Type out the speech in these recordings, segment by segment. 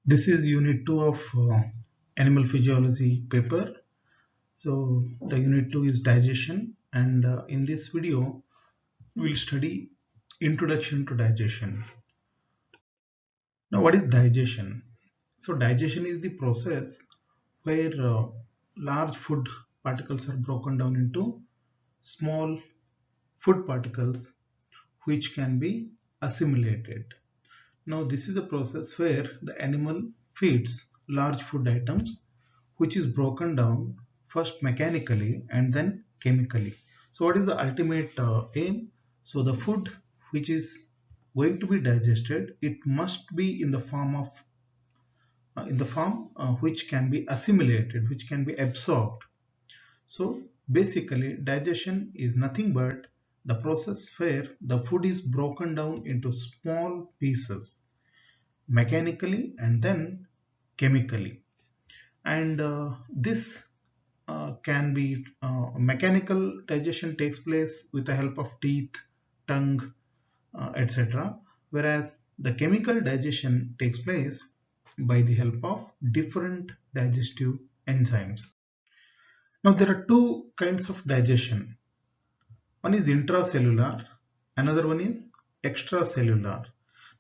This is unit 2 of animal physiology paper. So the unit 2 is digestion, and in this video we'll study introduction to digestion. Now what is digestion? So digestion is the process where large food particles are broken down into small food particles which can be assimilated. Now this is a process where the animal feeds large food items which is broken down first mechanically and then chemically. So what is the ultimate aim? So the food which is going to be digested, it must be in the form of which can be assimilated, which can be absorbed. So basically digestion is nothing but the process where the food is broken down into small pieces mechanically and then chemically. And this can be mechanical digestion takes place with the help of teeth, tongue, etc. Whereas the chemical digestion takes place by the help of different digestive enzymes. Now there are two kinds of digestion. One is intracellular, another one is extracellular.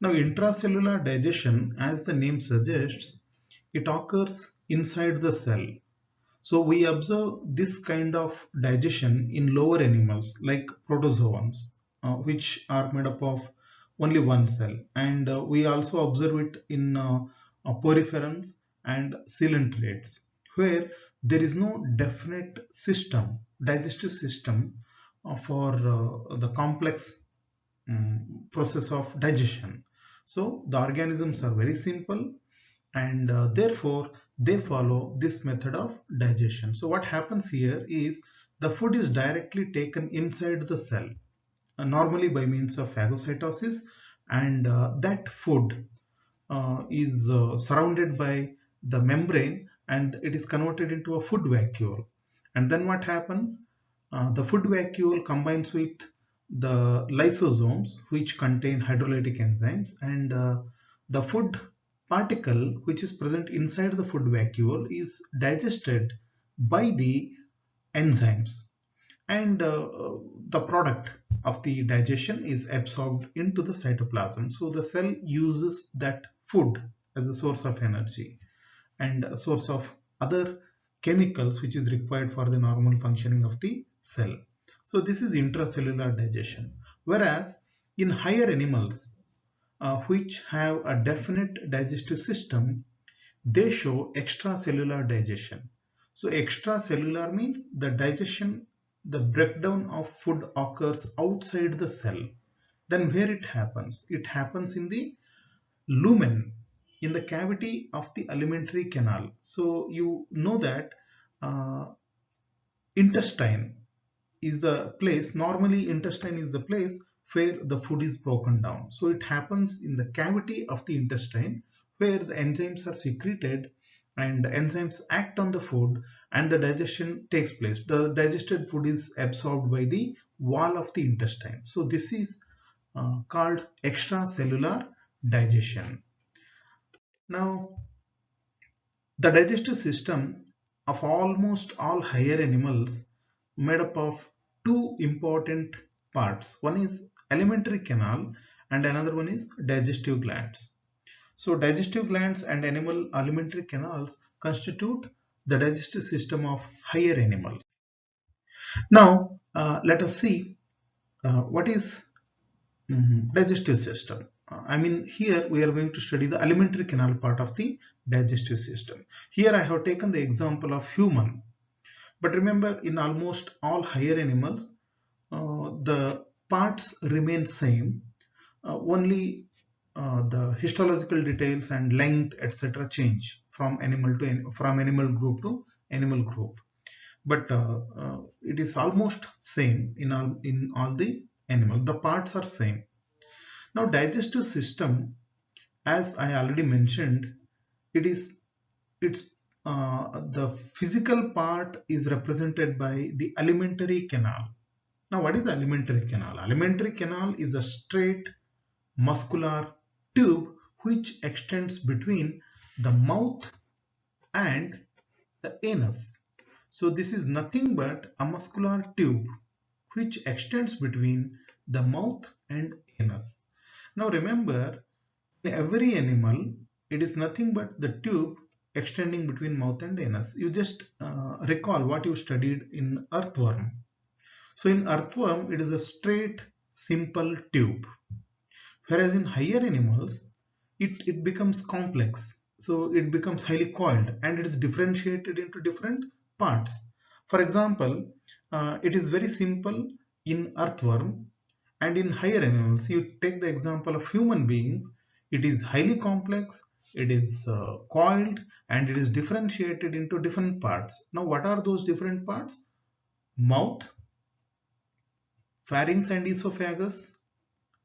Now intracellular digestion, as the name suggests, it occurs inside the cell. So we observe this kind of digestion in lower animals like protozoans, which are made up of only one cell, and we also observe it in poriferans and coelentrates, where there is no definite system, digestive system, for the complex process of digestion. So the organisms are very simple, and therefore they follow this method of digestion. So what happens here is the food is directly taken inside the cell, normally by means of phagocytosis, and that food is surrounded by the membrane, and it is converted into a food vacuole. And then what happens? The food vacuole combines with the lysosomes, which contain hydrolytic enzymes, and the food particle which is present inside the food vacuole is digested by the enzymes, and the product of the digestion is absorbed into the cytoplasm. So the cell uses that food as a source of energy and a source of other chemicals which is required for the normal functioning of the cell. So this is intracellular digestion. Whereas in higher animals, which have a definite digestive system, they show extracellular digestion. So extracellular means the digestion, the breakdown of food occurs outside the cell. Then where it happens? It happens in the lumen, in the cavity of the alimentary canal. So you know that uh, intestine is the place, normally intestine is the place where the food is broken down. So it happens in the cavity of the intestine, where the enzymes are secreted and enzymes act on the food, and the digestion takes place. The digested food is absorbed by the wall of the intestine. So this is called extracellular digestion. Now the digestive system of almost all higher animals made up of two important parts. One is alimentary canal and another one is digestive glands. So digestive glands and animal alimentary canals constitute the digestive system of higher animals. Now let us see what is digestive system. I mean, here we are going to study the alimentary canal part of the digestive system. Here I have taken the example of human. But remember, in almost all higher animals, the parts remain same. Only the histological details and length, etc., change from from animal group to animal group. But it is almost same in all the animals. The parts are same. Now, digestive system, as I already mentioned, it is it's the physical part is represented by the alimentary canal. Now, what is the alimentary canal? Alimentary canal is a straight muscular tube which extends between the mouth and the anus. So this is nothing but a muscular tube which extends between the mouth and anus. Now remember, in every animal, it is nothing but the tube extending between mouth and anus. You just recall what you studied in earthworm. So in earthworm, it is a straight, simple tube. Whereas in higher animals, it becomes complex. So it becomes highly coiled and it is differentiated into different parts. For example, it is very simple in earthworm, and in higher animals, you take the example of human beings, it is highly complex, it is coiled, and it is differentiated into different parts. Now, what are those different parts? Mouth, pharynx and esophagus,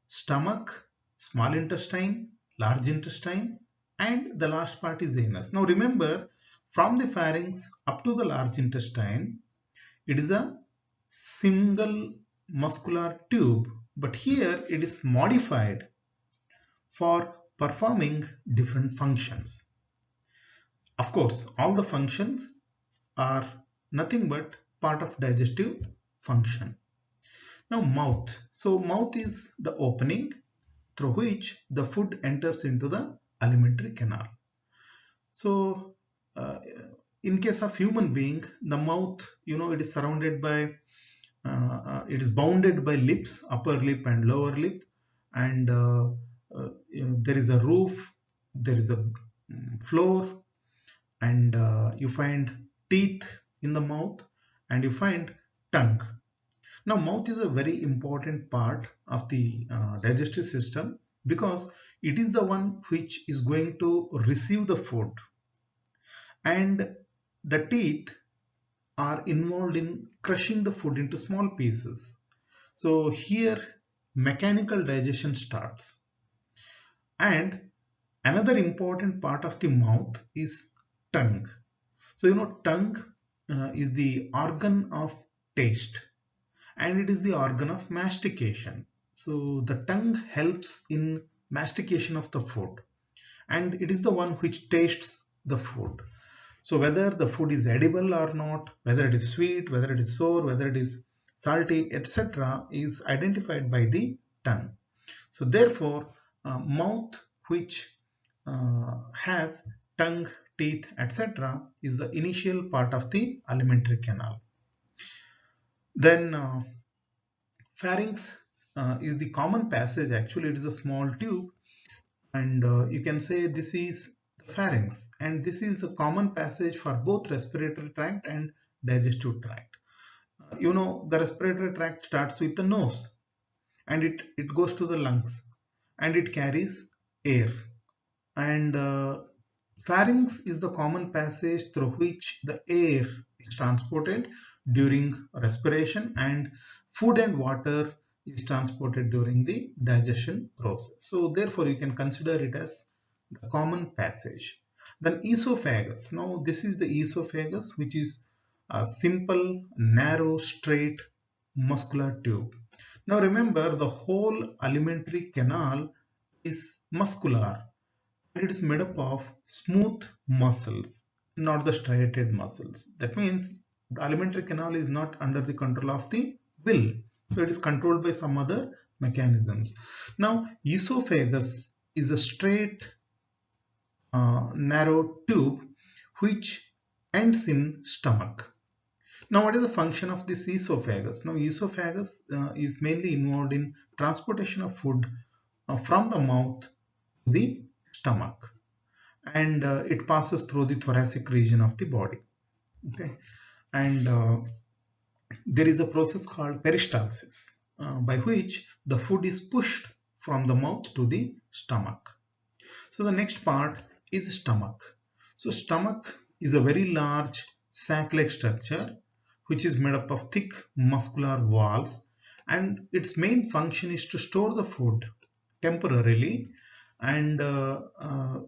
stomach, small intestine, large intestine, and the last part is anus. Now remember, from the pharynx up to the large intestine, it is a single muscular tube, but here it is modified for performing different functions. Of course, all the functions are nothing but part of digestive function. Now mouth. So mouth is the opening through which the food enters into the alimentary canal. So uh, in case of human being, the mouth, it is surrounded by, it is bounded by lips, upper lip and lower lip, and there is a roof, there is a floor, and you find teeth in the mouth, and you find tongue. Now, mouth is a very important part of the digestive system because it is the one which is going to receive the food, and the teeth are involved in crushing the food into small pieces. So here mechanical digestion starts. And another important part of the mouth is tongue. So tongue is the organ of taste, and it is the organ of mastication. So the tongue helps in mastication of the food, and it is the one which tastes the food. So whether the food is edible or not, whether it is sweet, whether it is sour, whether it is salty, etc., is identified by the tongue. So therefore, mouth which has tongue, teeth, etc., is the initial part of the alimentary canal. Then pharynx is the common passage. Actually, it is a small tube, and you can say this is the pharynx, and this is a common passage for both respiratory tract and digestive tract. The respiratory tract starts with the nose, and it goes to the lungs, and it carries air, and pharynx is the common passage through which the air is transported during respiration, and food and water is transported during the digestion process. So therefore you can consider it as the common passage. Then esophagus. Now this is the esophagus, which is a simple, narrow, straight muscular tube. Now remember, the whole alimentary canal is muscular, and it is made up of smooth muscles, not the striated muscles. That means the alimentary canal is not under the control of the will. So it is controlled by some other mechanisms. Now, esophagus is a straight, narrow tube which ends in stomach. Now, what is the function of this esophagus? Now, esophagus is mainly involved in transportation of food from the mouth to the stomach, and it passes through the thoracic region of the body. Okay, and there is a process called peristalsis by which the food is pushed from the mouth to the stomach. So the next part is stomach. So stomach is a very large sac-like structure which is made up of thick muscular walls, and its main function is to store the food temporarily, and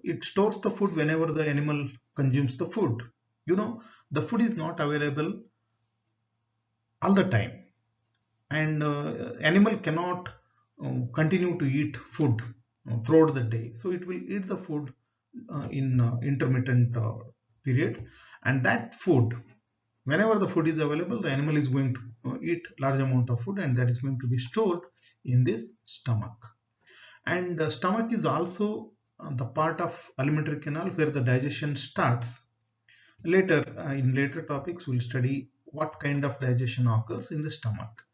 it stores the food whenever the animal consumes the food. The food is not available all the time, and animal cannot continue to eat food throughout the day, so it will eat the food in intermittent periods, and that food, whenever the food is available, the animal is going to eat large amount of food, and that is going to be stored in this stomach. And the stomach is also the part of alimentary canal where the digestion starts. Later, in later topics, we'll study what kind of digestion occurs in the stomach.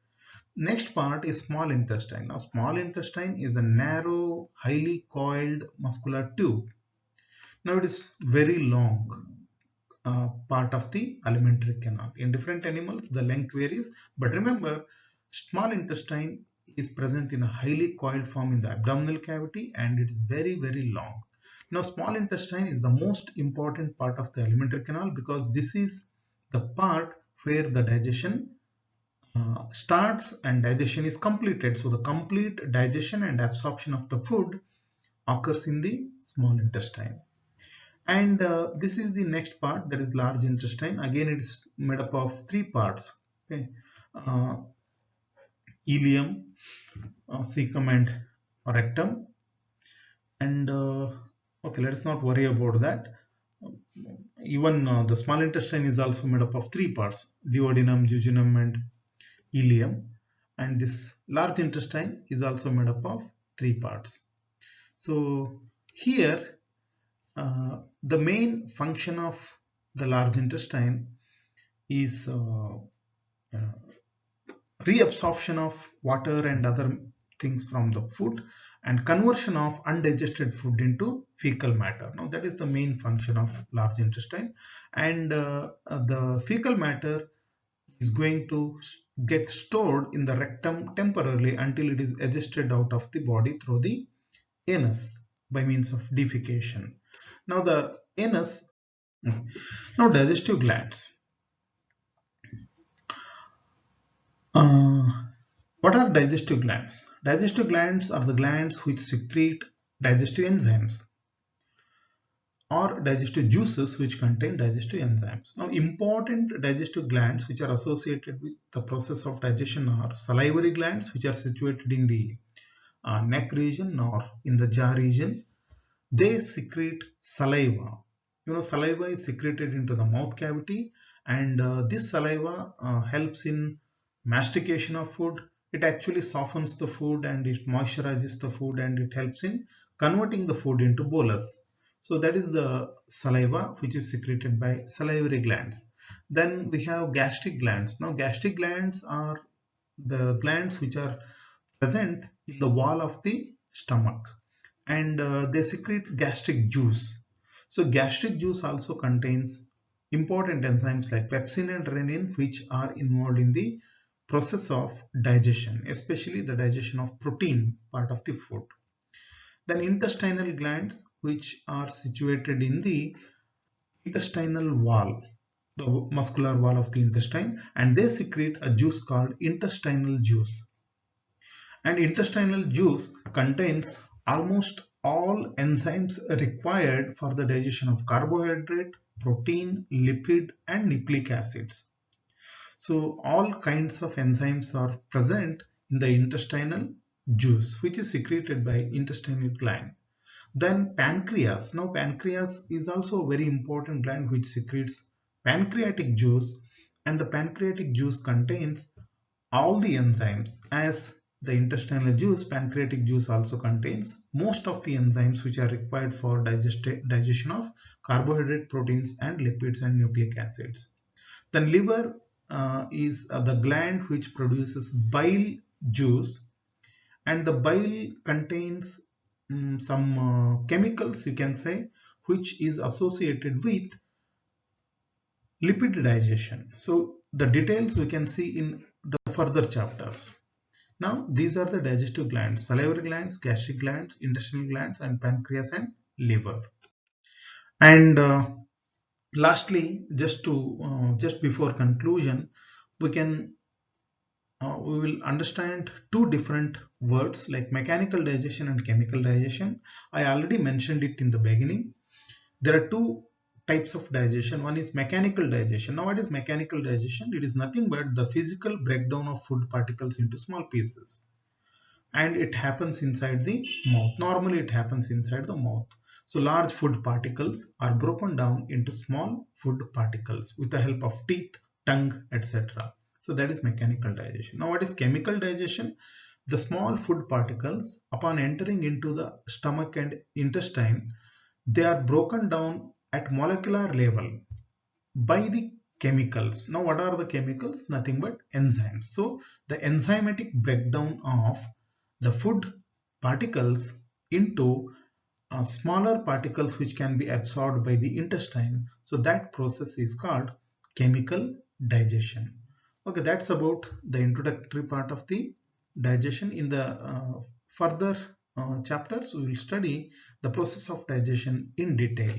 Next part is small intestine. Now, small intestine is a narrow, highly coiled muscular tube. Now, it is very long part of the alimentary canal. In different animals, the length varies, but remember, small intestine is present in a highly coiled form in the abdominal cavity, and it is very, very long. Now, small intestine is the most important part of the alimentary canal because this is the part where the digestion starts and digestion is completed. So the complete digestion and absorption of the food occurs in the small intestine. And this is the next part, that is large intestine. Again, it is made up of three parts. Okay, uh, ileum, cecum, and rectum. And okay, let us not worry about that. Even the small intestine is also made up of three parts: duodenum, jejunum, and ileum. And this large intestine is also made up of three parts. So here, the main function of the large intestine is reabsorption of water and other things from the food and conversion of undigested food into fecal matter. Now that is the main function of large intestine, and the fecal matter is going to get stored in the rectum temporarily until it is adjusted out of the body through the anus by means of defecation. Now the anus, now digestive glands. Uh, what are digestive glands? Digestive glands are the glands which secrete digestive enzymes or digestive juices which contain digestive enzymes. Now, important digestive glands which are associated with the process of digestion are salivary glands, which are situated in the neck region or in the jaw region. They secrete saliva. You know, saliva is secreted into the mouth cavity, and this saliva helps in mastication of food. It actually softens the food and it moisturizes the food, and it helps in converting the food into bolus. So that is the saliva which is secreted by salivary glands. Then we have gastric glands. Now gastric glands are the glands which are present in the wall of the stomach, and they secrete gastric juice. So gastric juice also contains important enzymes like pepsin and renin, which are involved in the process of digestion, especially the digestion of protein part of the food. Then intestinal glands, which are situated in the intestinal wall, the muscular wall of the intestine, and they secrete a juice called intestinal juice. And intestinal juice contains almost all enzymes required for the digestion of carbohydrate, protein, lipid, and nucleic acids. So all kinds of enzymes are present in the intestinal juice, which is secreted by intestinal gland. Then pancreas. Now pancreas is also a very important gland which secretes pancreatic juice, and the pancreatic juice contains all the enzymes. As the intestinal juice, pancreatic juice also contains most of the enzymes which are required for digestion of carbohydrate, proteins, and lipids and nucleic acids. Then liver is the gland which produces bile juice, and the bile contains some chemicals, you can say, which is associated with lipid digestion. So the details we can see in the further chapters. Now these are the digestive glands: salivary glands, gastric glands, intestinal glands, and pancreas and liver. And lastly, just before conclusion, we can we will understand two different words like mechanical digestion and chemical digestion. I already mentioned it in the beginning. There are two types of digestion. One is mechanical digestion. Now what is mechanical digestion? It is nothing but the physical breakdown of food particles into small pieces, and it happens inside the mouth. Normally it happens inside the mouth. So large food particles are broken down into small food particles with the help of teeth, tongue, etc. So that is mechanical digestion. Now what is chemical digestion? The small food particles, upon entering into the stomach and intestine, they are broken down at molecular level by the chemicals. Now what are the chemicals? Nothing but enzymes. So the enzymatic breakdown of the food particles into smaller particles which can be absorbed by the intestine. So that process is called chemical digestion. Okay, that's about the introductory part of the digestion. In the further chapters, we will study the process of digestion in detail.